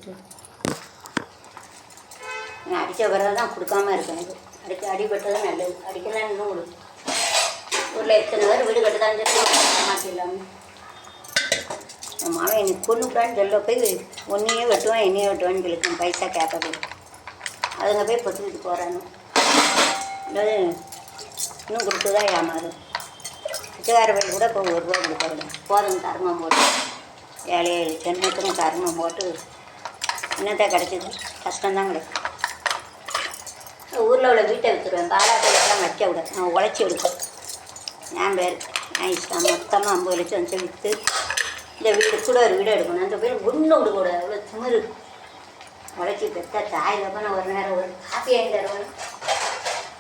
கொடுத்து அடித்த பிறகு தான் கொடுக்காமல் இருக்கணும். அடிபட்டதான் நல்லது. அடிக்கலாம் இன்னும் கொடு. ஊரில் எத்தனை பேர் வீடு கட்டுதான் சொல்லி மாற்றிடலாமே. என் மாவன் எனக்கு கொண்டுட்டான்னு சொல்ல போய் ஒன்றையே வெட்டுவான் என்னையே வெட்டுவான்னு சொல்லியிருக்கேன். பைசா கேட்க போய் அதுங்க போய் பொத்துக்கிட்டு போகிறானு அதாவது இன்னும் கொடுத்து தான் ஏமாறும். பிச்சைக்கார பையன் கூட இப்போ ₹1 கொடுக்க போதும் கருமம் போட்டு 7 ஜென்மத்துக்கும் கருமம் போட்டு என்னத்தை கிடச்சிது? கஷ்டம்தான் கிடைக்கும். ஊரில் உள்ள வீட்டை விற்றுருவேன். பாலாக்கெல்லாம் வைக்க விட நான் உழைச்சி எடுப்பேன். என் பேர் நான் இஷ்டம். மொத்தமாக 50 லட்சம் வந்து விற்று இந்த வீடு கூட ஒரு வீடு எடுக்கணும். அந்த பேர் ஒன்று விடக்கூடாது. அவ்வளோ திமிரு. உழைச்சி பெற்றா தாயில் போய் நான் ஒரு நேரம் ஒரு காப்பி வாங்கி தருவேன்.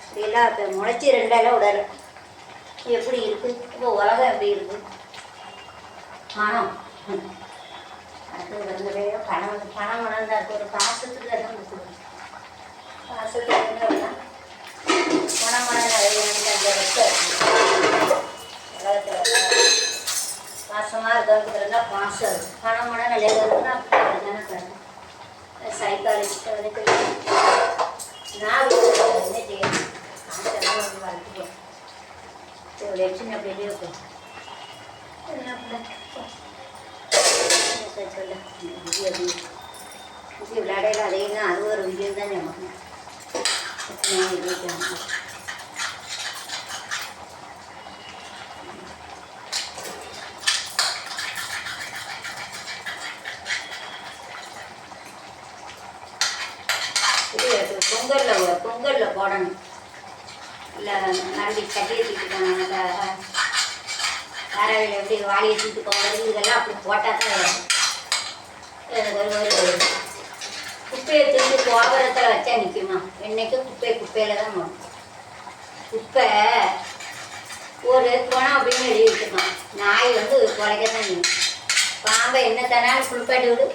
இப்படியெல்லாம் இப்போ முளைச்சி 2 இலை விடலை. எப்படி இருக்குது இப்போ உலகம்? எப்படி இருக்குது? பணம் அது வந்து பணம் தான் இருக்குது. ஒரு பாசத்துக்கு தான் கொடுக்குது. பாசத்துக்கு பணம் நிறைய உலகத்தில் பாசமாக இருக்கிறதுனா பாசம் இருக்குது. பணம் நிறைய இருக்குன்னா அப்படி தானே தரணும். சைக்காலஜிஸ்ட்டை வந்து நான் என்ன செய்யணும்? காசெல்லாம் வந்து வளர்த்துக்கணும். இவ்வளோ சின்ன பெரிய இருக்கும் சொல்ல விளையாடையில் அதையும் தான் அது ஒரு வீடியோ தான் நமக்கு பொங்கலில் போடணும். இல்லை மறுபடியும் சட்டியை தூக்கிட்டு போனாங்க. காராவில் எப்படி வாளியை தூக்கிட்டு போகிறது இதெல்லாம் அப்படி போட்டால் தான் ஒரு குப்பையை தூக்கி கோபுரத்தில் வச்சா நிற்குமா? என்றைக்கும் குப்பையில் தான் போகணும். குப்பை ஒரு துணம் அப்படின்னு எழுதி வச்சுருக்கோம். நாய் வந்து குலைக்க தான் நிற்கும். பாம்பை என்ன தனாலும் குளிப்பாட்டி விடு.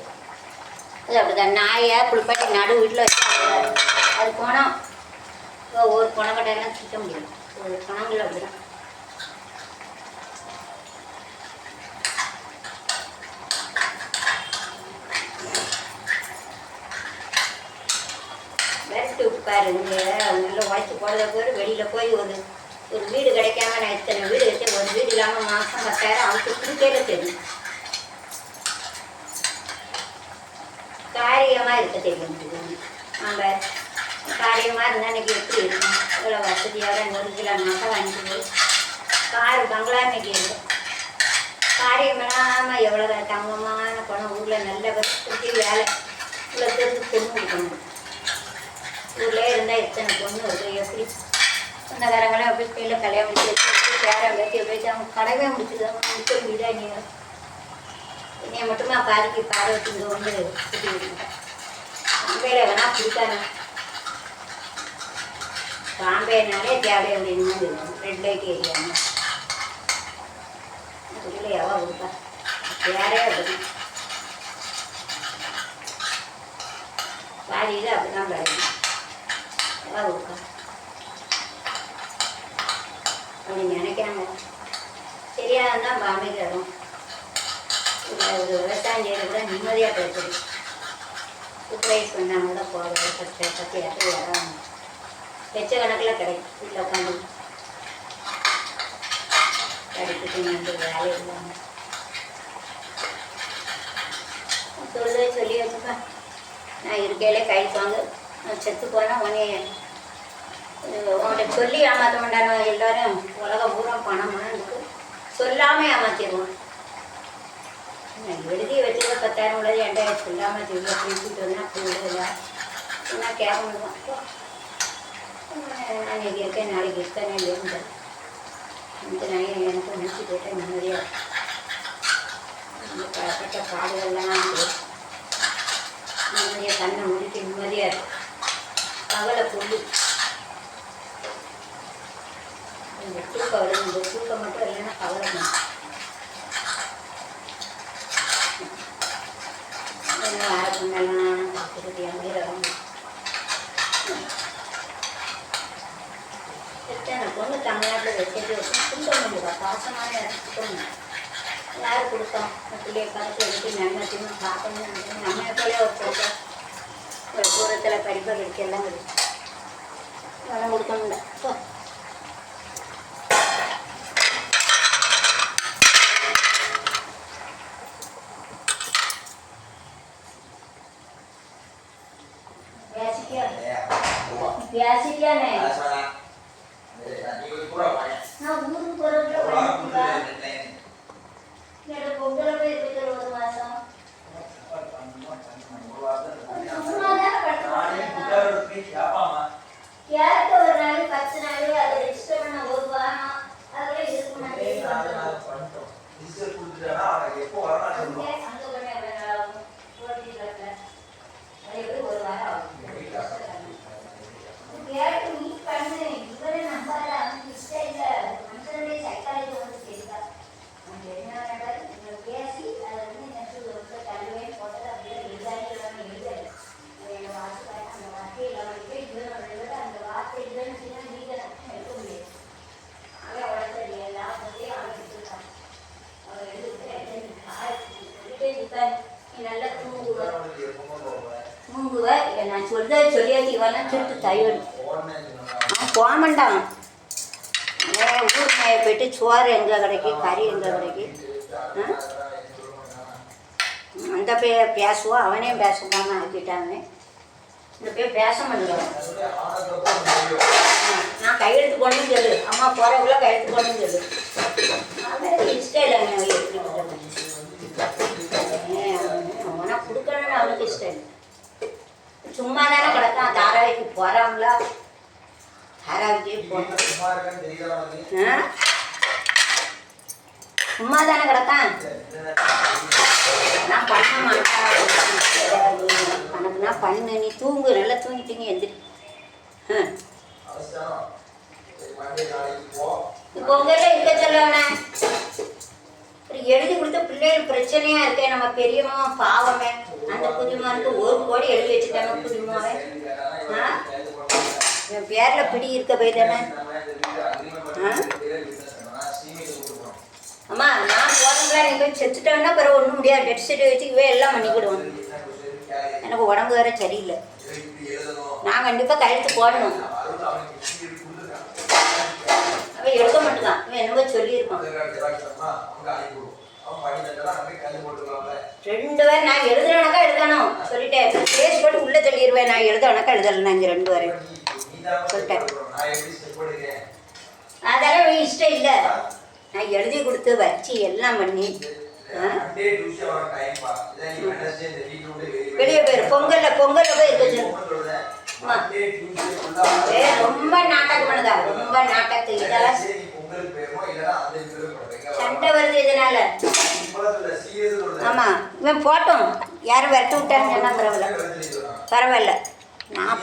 அது அப்படி தான். நாயை குளிப்பாட்டி நடு வீட்டில் வச்சா அது குணம். ஒரு குணக்கட்டையெல்லாம் சுத்த முடியும். ஒரு குணங்கள் அப்படி தான். விரட்டு உட்காரு. நல்லா உழைச்சி போடுறத போய் வெளியில் போய் ஒரு வீடு கிடைக்காம நான் இத்தனை வீடு வச்சு ஒரு வீடு இல்லாமல் மாதம் 10,000 அவருக்கு கொடுக்கல தெரியும். காரியமாக இருக்க தெரியும். நம்ம காரியமாக இருந்தால் இன்றைக்கி எப்படி இருக்கும்? இவ்வளோ வசதியோட 1 கிலோ நகை வாங்கிட்டு கார் பங்களா இன்றைக்கி இருக்கும். காரியமெல்லாம் எவ்வளோ தங்கமான பணம் ஊரில் நல்ல பற்றி வேலை இவ்வளோ பேருக்கு பொண்ணு கொடுக்கணும். ஊரில் இருந்தால் எத்தனை பொண்ணு இருக்குது? எப்படி சொந்தக்காரங்களாம் எப்படி கையில் கல்யாணம் முடிச்சு வச்சு பேரை வச்சு எப்படி அவங்க கடவே முடிச்சுதான் முடிச்ச வீடாக என்னைய மட்டுமா பாதிக்கு பாறை வச்சு இங்கே வந்து சுற்றி விட்டுருக்கேன். பாம்பேல வேணா பிடிக்காது. பாம்பேனாலே தேவை அப்படின்னு ரெட் லைட் ஏரியாங்க. அதுக்குள்ளே எவ்வளோ கொடுப்பா வேறே அப்படி பாதியில் அப்படி தான் கிடைக்கும். எவ்வளோ கொடுப்பா அப்படின்னு நினைக்கிறாங்க. சரியாக இருந்தால் பாம்பேக்கு வரும். ஒரு விவசாயம் செய்யறது கூட நிம்மதியாக பேசுது. சூப்பர்வைஸ் பண்ணாங்க கூட போகிற 10 இடம் லட்ச கணக்கில் கிடைக்கும். வீட்டில் உட்காந்து படிச்சுட்டு வந்து வேலை இல்லாமல் சொல்லி வச்சுப்பா. நான் இருக்கையிலே கைக்கு வாங்க. நான் செத்து போனால் உன்கிட்ட சொல்லி ஏமாற்ற மாட்டானோ? எல்லோரும் உலகம் பூரா பணம் இருக்கு சொல்லாமல் ஏமாற்றிடுவோம். எழுதி வச்சுக்க 10,000 உள்ளது என்கிட்ட சொல்லாமல் சொல்லி பேசிட்டு வந்தேன். அப்படி விடுதா என்ன கேட்க முடியும்? நான் இன்றைக்கி இருக்கேன், நாளைக்கு இருக்கேனே இருந்தேன். இந்த நாயை எனக்கு நினச்சி போட்டேன். நிம்மதியாக பட்ட பாடுகள்லாம் நிம்மதியாக கண்ணை முடிச்சு நிம்மதியாக இருக்கும். பகலை கொள்ளு இந்த தூக்கம் வரும். இந்த தூக்கம் மட்டும் இல்லைன்னா கவலை வேற பண்ணலாம். பார்த்துக்கிட்டு எங்கே எத்தனை பொண்ணு தமிழ்நாட்டில் வச்சுட்டு துன்பம் பண்ணுவா. பாசமான பொண்ணு யார் கொடுத்தோம் பிள்ளைய பார்த்து எடுத்து நன்மத்தையும் பார்க்கணும்னு நினைக்கிறேன். நம்ம போல ஒரு போட்டோம் ஒரு தூரத்தில் படிப்பை கிடைச்சி எல்லாம் கிடைச்சி அதெல்லாம் கொடுக்கணும்ல. ஸோ பேசிட்டியானே நான் ஊருக்கு போகிறதுல எனக்கு பொங்கல போய் இருக்கிற ஒரு மாதம் யாருக்கு ஒரு நாள் 10 நாள் அதை ரெஜிஸ்டர் பண்ண ஒரு வாரம் அதெல்லாம் இருக்க மாட்டேன். ஒரு வாரம் ஆகும். கேட்டு மீட் பண்ணு இவரே நம்பாத அவனுக்கு இஷ்டம் இல்லை. மனுஷனுடைய சைக்காலஜி வந்து தெரியுதா அவனுக்கு என்ன வேண்டாம் பேசி அதை வந்து எனக்கு ரொம்ப தள்ளுவேன் போட்டது அப்படியே எழுதாடிக்கிறான்னு எழுதலை. என்னை வார்த்தை அந்த வார்த்தை இல்லாமல் இவனோட அந்த வார்த்தை இல்லைன்னு சொன்னால் நீங்கள் எடுக்க முடியாது. அவன் அவ்வளோ சரி எல்லாத்தையும் அவன் எடுத்துருக்கான். அவன் எடுத்துக்கிட்டு நீ நல்லா தூங்குவேன் இல்லை நான் சொல்றதை சொல்லியாச்சு. இவெல்லாம் திருட்டு தயிர் அவன் போகமாட்டான். ஊர் மேய போயிட்டு சோறு எங்கே கிடைக்கி கறி எங்கே கிடைக்கி அந்த பேசுவோம். அவனே பேசுவான்னு ஆக்கிட்டாங்க. இந்த பேச மாட்டேங்கிறான். நான் கையெழுத்து போனேன்னு சொல்லு. அம்மா போகிறவங்கள கையெழுத்து போனேன்னு சொல்லு. அவனுக்கு இஷ்டம் இல்லைங்க. எப்படி அவனா கொடுக்கணும்னு அவனுக்கு இஷ்டம் இல்லை. சும்மா தானே கிடக்கான். தாராவிக்கு போகிறாங்களா தாராவிக்கே போகணும். சும்மா தானே கிடக்கான். நான் பண்ண மாட்டேன். கணக்குனா பண்ணு. நீ தூங்கு. நல்லா தூங்கிட்டீங்க எந்திரி. இப்போ உங்கள்கிட்ட இருக்க சொல்லுவேண்ணே. எழுதி கொடுத்த பிள்ளைகள் பிரச்சனையா இருக்கேன். நம்ம பெரியம்மா பாவமே அந்த புதுமாருக்கு 1 கோடி எழுதி வச்சுட்டாங்க. புதுமாவே என் பேர்ல பிடி இருக்க போய் தானே. அம்மா நான் போறேங்களா நீங்க போய் செத்துட்டோன்னா பிறகு ஒன்றும் முடியாது. டெட் சர்டிஃபிகேட் வச்சுக்கவே எல்லாம் பண்ணிக்கிடுவோம். எனக்கு உடம்பு வேற சரியில்லை. நான் கண்டிப்பாக கையெழுத்து போடணும். அவன் எடுக்க மாட்டேங்கான். இவன் என்னவோ சொல்லியிருக்கான். 2 பேர் நான் எழுதுறவனக்கா எழுதணும் சொல்லிட்டேன். கேஸ் போட்டு உள்ளே சொல்லிடுவேன். நான் எழுதவனக்கா எழுதலை. இங்கே 2 பேரும் சொல்லிட்டேன். அதெல்லாம் இஷ்டம் இல்லை. நான் எழுதி கொடுத்து வச்சு எல்லாம் பண்ணி வெளியே போயிரு. பொங்கல்ல போய் இருக்குது. ரொம்ப நாட்டகம் பண்ணுதா. ரொம்ப நாட்டத்து இதெல்லாம் சண்டை வருது இதனால. ஆமா இவன் போட்டோம். யாரும் விரட்டி விட்டான்னு சொன்னா பரவாயில்ல. நான்